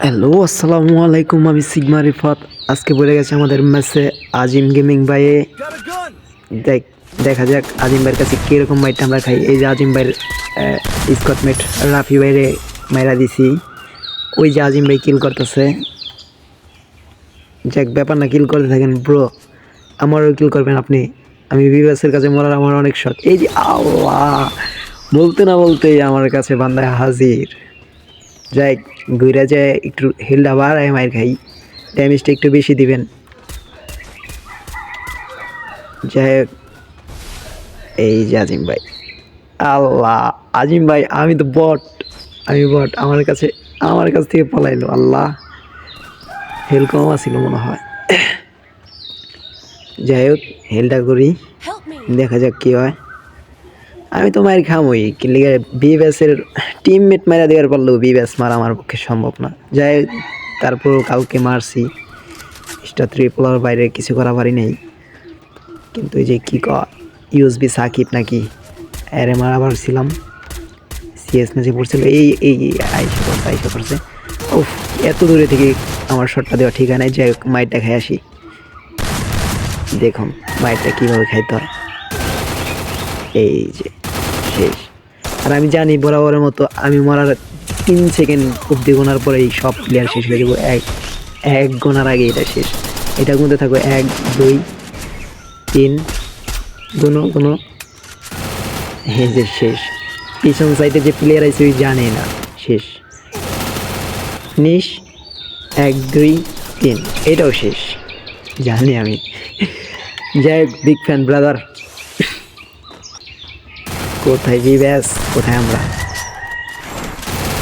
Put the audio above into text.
Hello, আসসালামু আলাইকুম। আমি সিগমা রিফাত। আজকে বলে গেছে আমাদের ম্যাচে আজিম গেমিং ভাইয়ে। দেখা যাক আজিম ভাইয়ের কাছে কীরকম মাইটটা আমরা খাই। এই যে আজিম ভাইয়ের স্কটমেট রাফি ভাইরে মাইরা দিছি। ওই যে আজিম ভাই কিল করতেছে। যাক, ব্যাপার না, কিল করতে থাকেন ব্রো, আমারও কিল করবেন আপনি। আমি বিবাসের কাছে মরার আমার অনেক শখ। এই যে আল্লাহ, বলতে না বলতেই আমার কাছে বান্দায় হাজির। যাই ঘুরে যায় একটু হিলটা বাড়ায় মায়ের খাই, ড্যামেজটা একটু বেশি দিবেন। যাই হোক, এই যে আজিম ভাই। আল্লাহ, আজিম ভাই, আমি তো বট, আমি বট। আমার কাছ থেকে পলাইলো। আল্লাহ, হেল কম আছিল মনে হয়। যাই হোক, হেলটা করি, দেখা যাক কি হয়। আমি তো মায়ের খামই, কিন্তু বি ব্যাসের টিমমেট মারা দেওয়ার পারলেও বি ব্যাস মারা আমার পক্ষে সম্ভব না। যাই হোক, তারপরও কাউকে মারছি। স্টার ট্রিপলার বাইরে কিছু করা পারি নেই। কিন্তু এই যে কি ইউএসবি সাকিব নাকি এরে মারা পারছিলাম। সিএস ম্যাচে পড়ছিল। এই এই আইসা পড়ছে। ওফ, এত দূরে থেকে আমার শটটা দেওয়া ঠিক হয় নাই। যাই হোক, মাইটটা খেয়ে আসি। দেখুন মাইটটা কীভাবে খাইতে হয়। এই যে শেষ। আর আমি জানি বরাবরের মতো আমি মরার 3 সেকেন্ড অব্দি গোনার পরেই সব প্লেয়ার শেষ হয়ে যাবো। এক গোনার আগে এটা শেষ। এটার মধ্যে থাকবে 1 2 3 কোনো এই যে শেষ। পিছন সাইডে যে প্লেয়ার আছে ওই জানে না। শেষ, ফিনিশ। 1 2 3, এটাও শেষ, জানি আমি। যাই হোক, বিগ ফ্যান ব্রাদার। কোথায় জি ব্যাস, কোথায় আমরা।